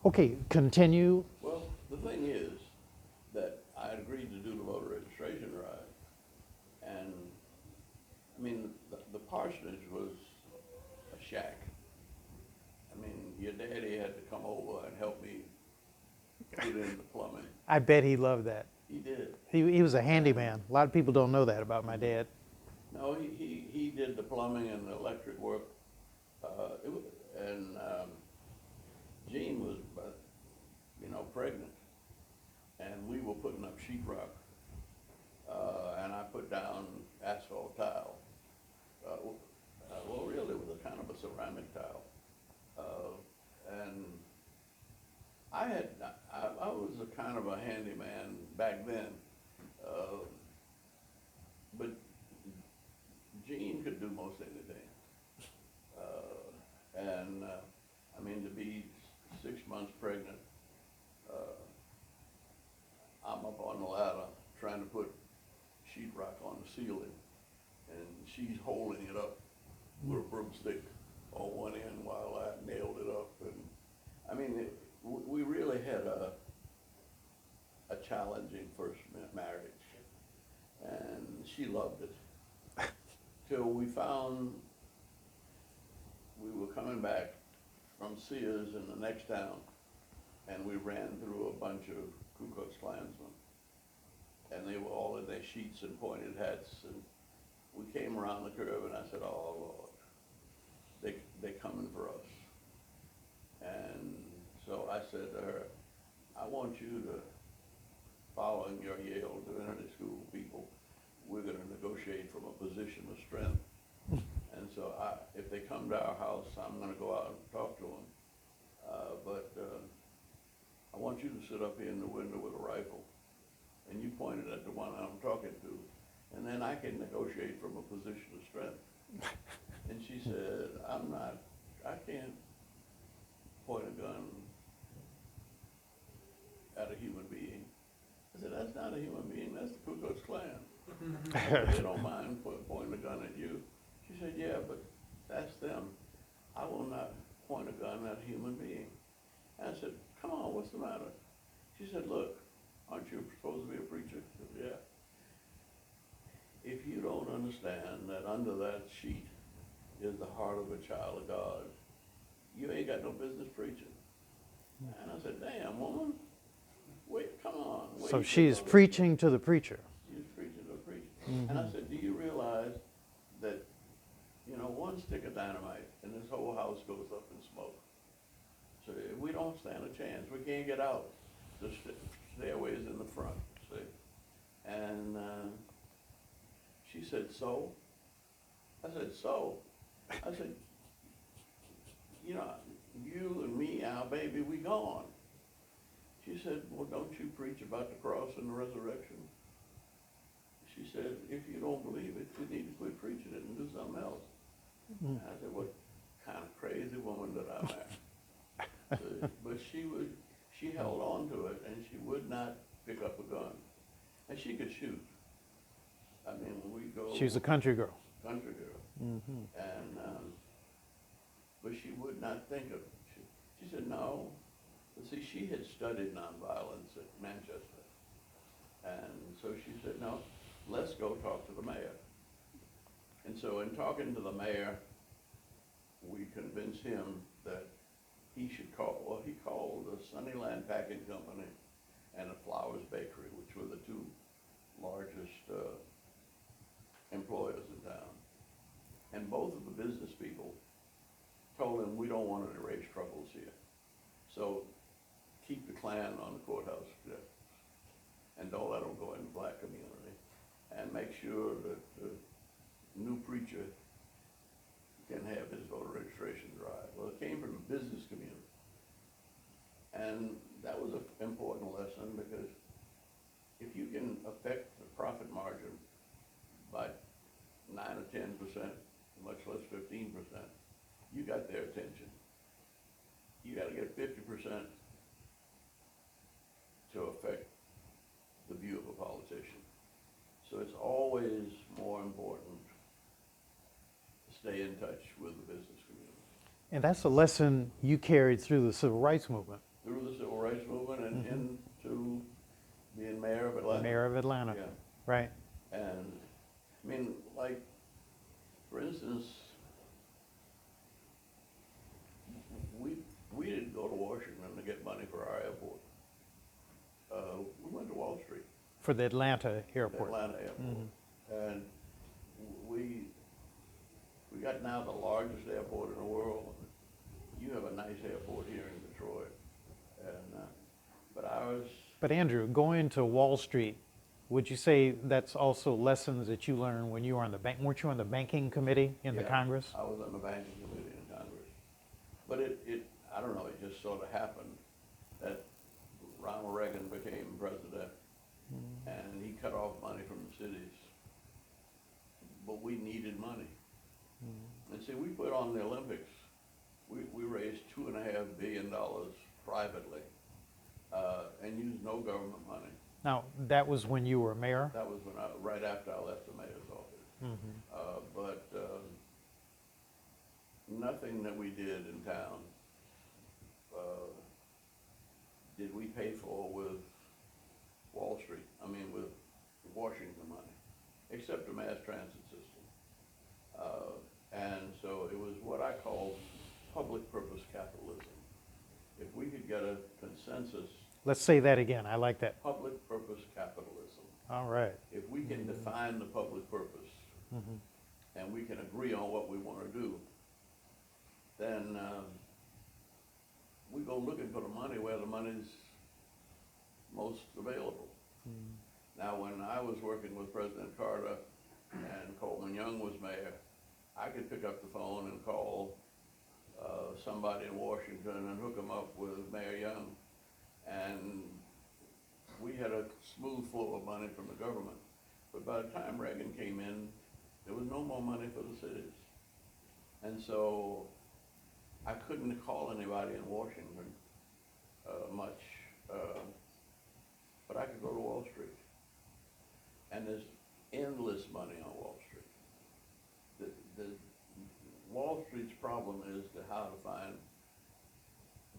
Okay, continue. Well, the thing is that I had agreed to do the voter registration drive. And, I mean, the parsonage was a shack. I mean, your daddy had to come over and help me get in the plumbing. I bet he loved that. He did. He was a handyman. A lot of people don't know that about my dad. No, he did the plumbing and the electric work. And Jean was, pregnant. And we were putting up sheetrock. And I put down asphalt tile. Well, really, it was a kind of a ceramic tile. And I was a kind of a handyman back then. But Jean could do most anything. I mean, to be 6 months pregnant, I'm up on the ladder trying to put sheetrock on the ceiling, and she's holding it up with a broomstick on one end while I nailed it up. And I mean, we really had a challenging first marriage, and she loved it. Till we found we were coming back from Sears in the next town, and we ran through a bunch of Ku Klux Klansmen, and they were all in their sheets and pointed hats, and we came around the curve, and I said, "Oh Lord, they're coming for us." And so I said to her, "I want you to, following your Yale Divinity School people, we're going to negotiate from a position of strength. And so if they come to our house, I'm going to go out and talk to them. But I want you to sit up here in the window with a rifle, and you point it at the one I'm talking to, and then I can negotiate from a position of strength." And she said, I can't point a gun at a human being. I said, "That's not a human being, that's the Ku Klux Klan. They don't mind pointing a gun at you." She said, "Yeah, but that's them. I will not point a gun at a human being." And I said, "Come on, what's the matter?" She said, "Look, aren't you supposed to be a preacher?" I said, "Yeah. If you don't understand that under that sheet is the heart of a child of God, you ain't got no business preaching." And I said, "Damn, woman, wait, come on." So she's preaching to the preacher. She's preaching to the preacher. And I said, "Do you realize that, one stick of dynamite and this whole house goes up in smoke? So we don't stand a chance. We can't get out. The stairway's in the front, see?" And she said, "So?" I said, "So?" I said, "You and me, our baby, we gone." She said, "Well, don't you preach about the cross and the resurrection?" She said, "If you don't believe it, you need to quit preaching it and do something else." And I said, "What kind of crazy woman did I marry?" So, but she held on to it, and she would not pick up a gun. And she could shoot. I mean, when we go... She was a country girl. Country girl. And, but she would not think of it. She said, "No." But see, she had studied nonviolence at Manchester. And so she said, "No, let's go talk to the mayor." And so in talking to the mayor, we convinced him that he should he called the Sunnyland Packing Company and the Flowers Bakery, which were the two largest employers in town. And both of the business people told him, "We don't want to raise troubles here. So keep the Klan on the courthouse steps, and don't let them go in the black community, and make sure that the new preacher can have his voter registration drive." Well, it came from the business community. And that was an important lesson, because if you can affect the profit margin by 9 or 10%, much less 15%, you got their attention. You got to get 50% to affect the view of a politician. So it's always more important to stay in touch with the business community. And that's a lesson you carried through the civil rights movement. Through of Atlanta, Yeah. right? And, I mean, like, for instance, we didn't go to Washington to get money for our airport. We went to Wall Street, For the Atlanta the airport. Atlanta airport. And we got now the largest airport in the world. You have a nice airport here in Detroit. And, but ours, But Andrew, going to Wall Street, would you say that's also lessons that you learned when you were on the bank? Weren't you on the banking committee in the yeah, Congress? I was on the banking committee in Congress. But I don't know, it just sort of happened that Ronald Reagan became president and he cut off money from the cities. But we needed money. And see, we put on the Olympics, we raised $2.5 billion privately, and used no government money. Now, that was when you were mayor? That was right after I left the mayor's office. But nothing that we did in town did we pay for with Wall Street, with Washington money, except the mass transit system. And so it was what I call public purpose capitalism. If we could get a consensus, Let's say that again. I like that. public purpose capitalism, All right. if we can define the public purpose and we can agree on what we want to do, then we go looking for the money where the money's most available. Now, when I was working with President Carter and Coleman Young was mayor, I could pick up the phone and call somebody in Washington and hook them up with Mayor Young. And we had a smooth flow of money from the government. But by the time Reagan came in, there was no more money for the cities. And so I couldn't call anybody in Washington much, but I could go to Wall Street. And there's endless money on Wall Street. The Wall Street's problem is how to find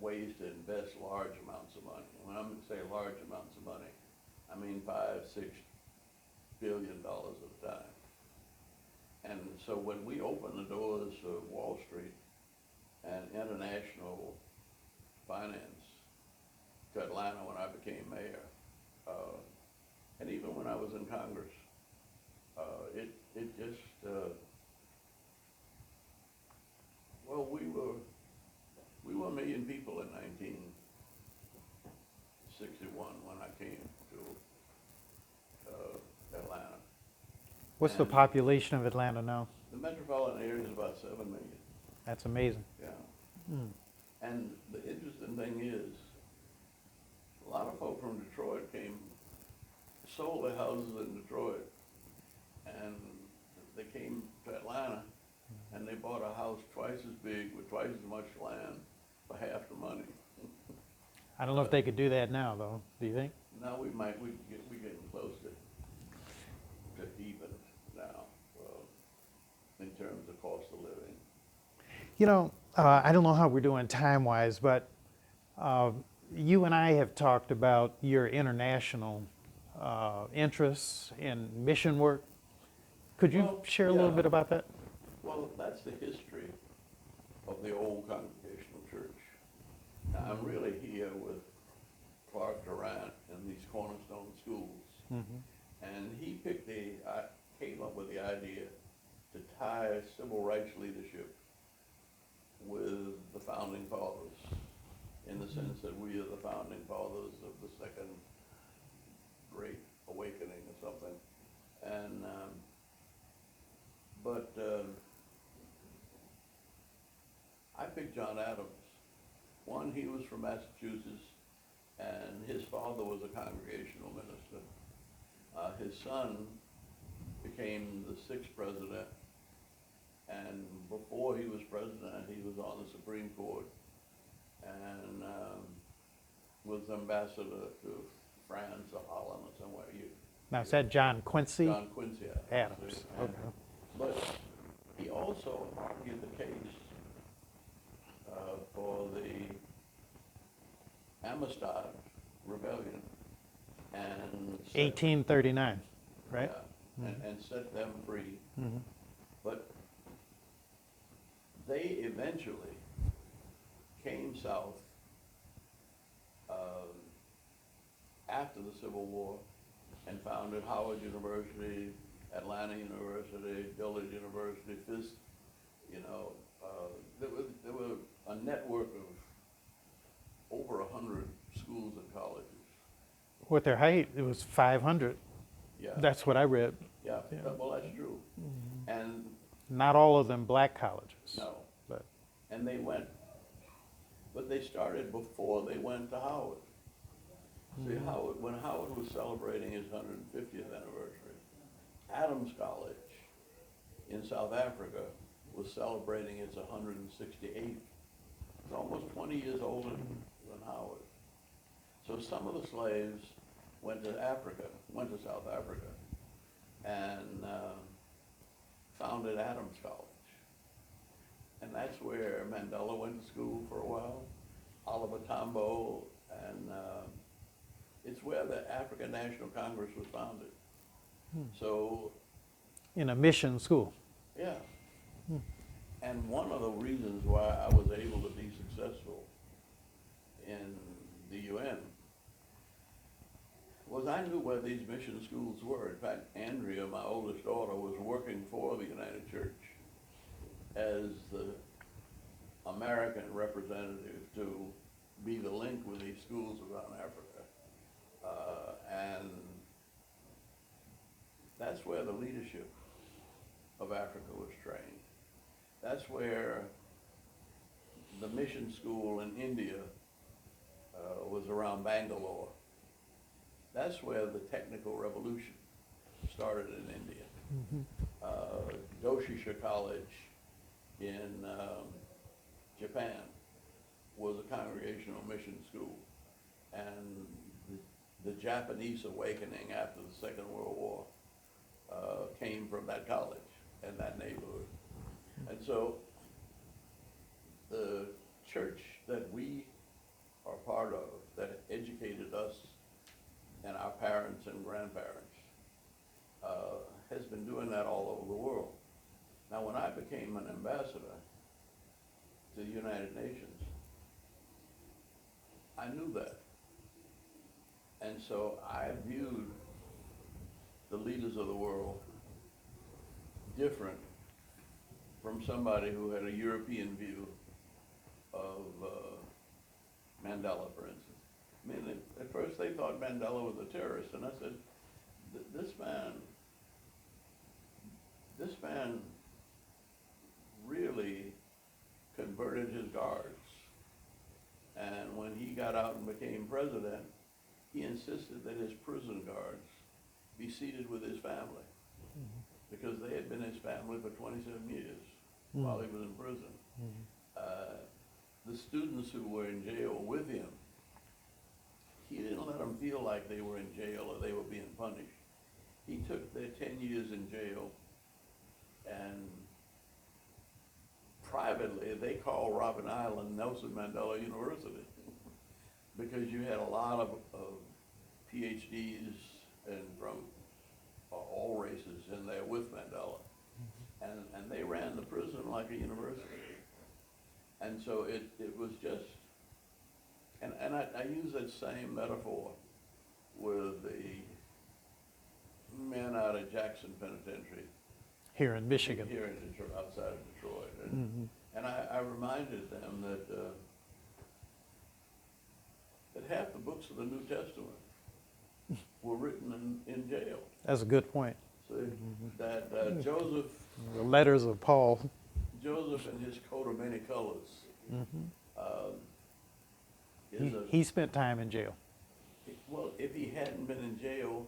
ways to invest large amounts of money. When I'm going to say large amounts of money, I mean $5-6 billion at a time. And so when we opened the doors of Wall Street and international finance to Atlanta when I became mayor, and even when I was in Congress, it just, well, we were 1 million people in 1961 when I came to Atlanta. What's the And population of Atlanta now? the metropolitan area is about 7 million. That's amazing. Yeah. And the interesting thing is, a lot of folk from Detroit sold their houses in Detroit, and they came to Atlanta, and they bought a house twice as big with twice as much land for half the money. I don't know if they could do that now, though. Do you think? Now we're getting close to even now, in terms of cost of living. You know, I don't know how we're doing time-wise, but you and I have talked about your international interests in mission work. Could you Well, share a little yeah. bit about that? Well, that's the history of the old Congregational Church. Now, I'm really here with Clark Durant and these Cornerstone schools. And he came up with the idea to tie civil rights leadership with the Founding Fathers, in the sense that we are the Founding Fathers of the Second Great Awakening or something. And, but I picked John Adams. One, he was from Massachusetts, and his father was a Congregational minister. His son became the 6th president, and before he was president, he was on the Supreme Court, and was ambassador to France or Holland or somewhere. Now, is that John Quincy John Quincy Adams? And- Okay. But he also argued the case for the Amistad Rebellion, and set, 1839, right? yeah, and set them free. Mhm. But they eventually came south um, after the Civil War and founded Howard University, Atlanta University, Dillard University, Fisk, you know, there were a network of over 100 schools and colleges. With their height, it was 500. Yeah, That's what I read. yeah, Yeah. well, that's true. And Not all of them black colleges. no, But and they went, but they started before they went to Howard. See, Howard, when Howard was celebrating his 150th anniversary, Adams College in South Africa was celebrating its 168th. It's almost 20 years older than Howard. So some of the slaves went to Africa, went to South Africa, and founded Adams College. And that's where Mandela went to school for a while, Oliver Tambo, and it's where the African National Congress was founded. So, in a mission school. yeah. And one of the reasons why I was able to be successful in the UN was I knew where these mission schools were. In fact, Andrea, my oldest daughter, was working for the United Church as the American representative to be the link with these schools around Africa. And that's where the leadership of Africa was trained. That's where the mission school in India was around Bangalore. That's where the technical revolution started in India. Doshisha College in Japan was a congregational mission school. And the Japanese awakening after the Second World War came from that college and that neighborhood. And so the church that we are part of, that educated us and our parents and grandparents, has been doing that all over the world. Now, when I became an ambassador to the United Nations, I knew that. And so I viewed the leaders of the world different from somebody who had a European view of Mandela, for instance. I mean, at first they thought Mandela was a terrorist, and I said, this man really converted his guards. And when he got out and became president, he insisted that his prison guards be seated with his family, because they had been his family for 27 years while he was in prison. The students who were in jail with him, he didn't let them feel like they were in jail or they were being punished. He took their 10 years in jail, and privately they called Robben Island Nelson Mandela University because you had a lot of PhDs and from all races in there with Mandela. And they ran the prison like a university. And so it was just, and I use that same metaphor with the men out of Jackson Penitentiary. Here in Michigan. Here in Detroit, outside of Detroit. And I reminded them that that half the books of the New Testament were written in jail. That's a good point. So that Joseph The letters of Paul. and his coat of many colors is He spent time in jail. well, if he hadn't been in jail,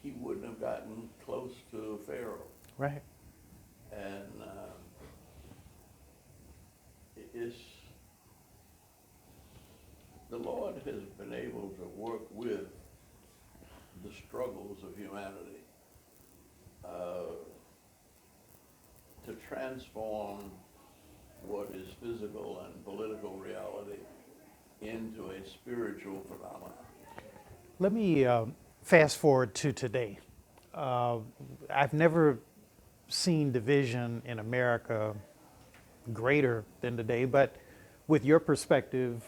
he wouldn't have gotten close to Pharaoh. Right. And it's, the Lord has been able to work with the struggles of humanity to transform what is physical and political reality into a spiritual phenomenon. Let me fast forward to today. I've never seen division in America greater than today, but with your perspective,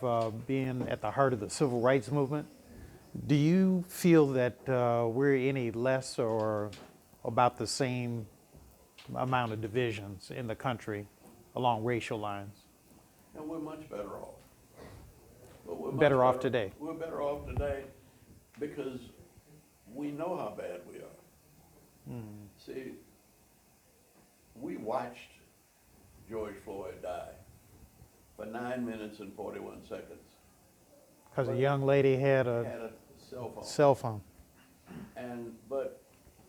being at the heart of the civil rights movement, do you feel that we're any less or about the same amount of divisions in the country along racial lines? And we're much better off. But we're much Better off today. We're better off today because we know how bad we are. See, we watched George Floyd die for 9 minutes and 41 seconds. Because a young lady had He a had a cell phone. cell phone. But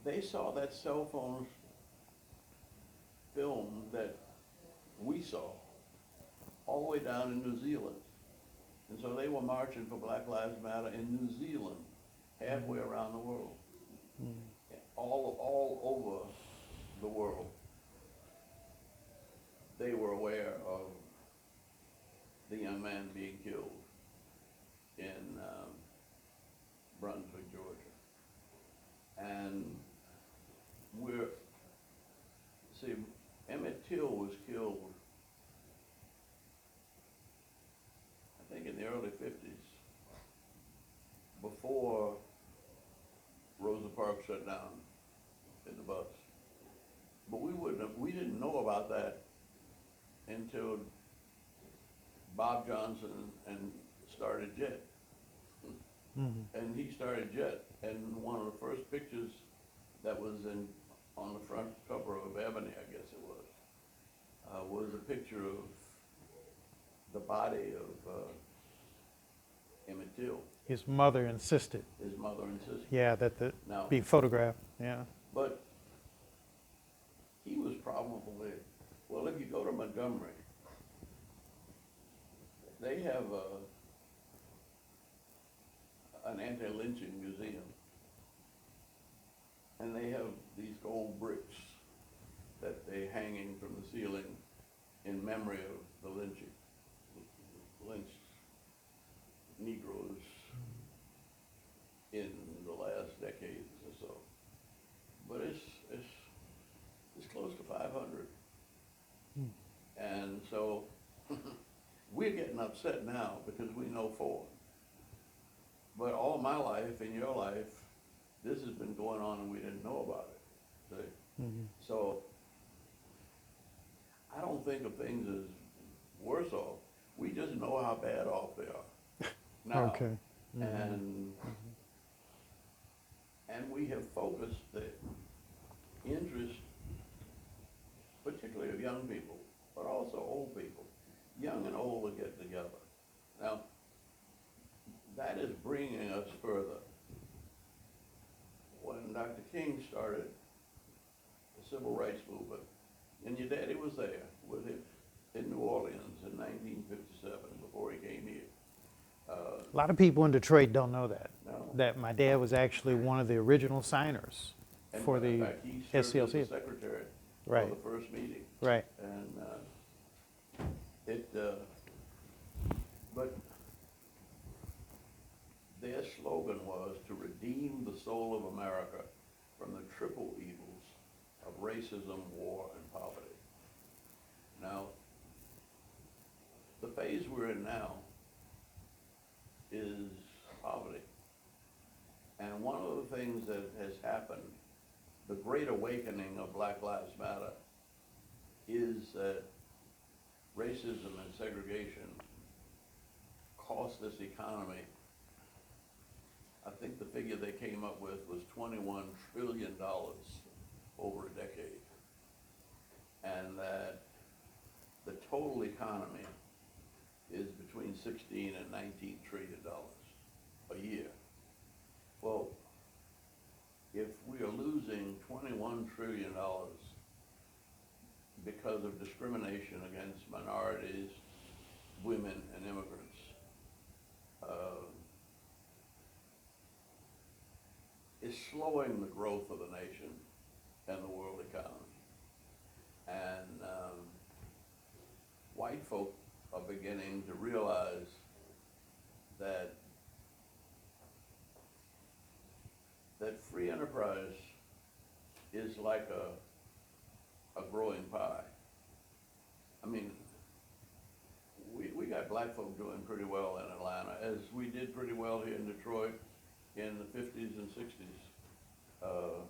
they saw that cell phone film that we saw all the way down in New Zealand. And so they were marching for Black Lives Matter in New Zealand, halfway around the world, all over the world. They were aware of the young man being killed in Brunswick, Georgia. And Emmett Till was killed, I think in the early 50s, before Rosa Parks shut down in the bus. But we didn't know about that until Bob Johnson and started Jet. And he started Jet, and one of the first pictures that was on the front cover of Ebony, I guess it was a picture of the body of Emmett Till. His mother insisted, His mother and sister. yeah, that the Now, be photographed. Yeah. but he was probably, well, if you go to Montgomery, they have an anti-lynching museum. And they have these gold bricks that they hanging from the ceiling in memory of the lynching, lynched Negroes in the last decades or so. But it's close to 500. And so we're getting upset now because we know 4. But all my life, in your life, this has been going on and we didn't know about it. See? So I don't think of things as worse off. We just know how bad off they are now. Okay. And we have focused the interest, particularly of young people, but also old people. Young and old will get together. Now, that is bringing us further. When Dr. King started the civil rights movement, and your daddy was there with him in New Orleans in 1957 before he came here. A lot of people in Detroit don't know that. No. That my dad was actually one of the original signers And for in the fact, he served as the SCLC. secretary Right. for the first meeting. Right. And but their slogan was to redeem the soul of America from the triple evils of racism, war, and poverty. Now, the phase we're in now is poverty. And one of the things that has happened, the great awakening of Black Lives Matter, is that racism and segregation cost this economy, I think the figure they came up with was $21 trillion over a decade. And that the total economy is between 16 and 19 trillion dollars a year. Well, if we are losing $21 trillion because of discrimination against minorities, women, and immigrants, is slowing the growth of the nation and the world economy. And white folk are beginning to realize that like a growing pie. I mean, we got black folk doing pretty well in Atlanta, as we did pretty well here in Detroit in the 50s and 60s.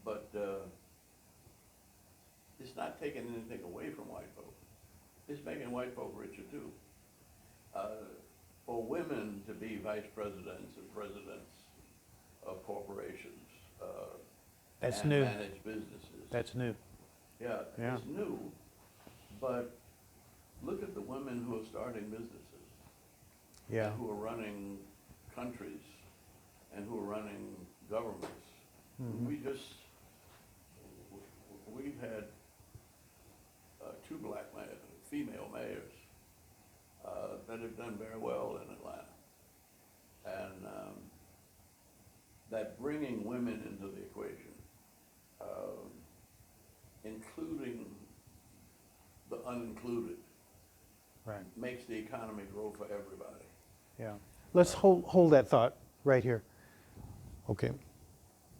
But it's not taking anything away from white folk. It's making white folk richer too. For women to be vice presidents and presidents of corporations, That's and new. manage businesses. That's new. Yeah, Yeah. it's new, but look at the women who are starting businesses. Yeah. And who are running countries and who are running governments. Mhm. We've had two black female mayors that have done very well in Atlanta. And that bringing women into the equation, including the unincluded, Right. makes the economy grow for everybody. Yeah. Let's hold that thought right here. Okay.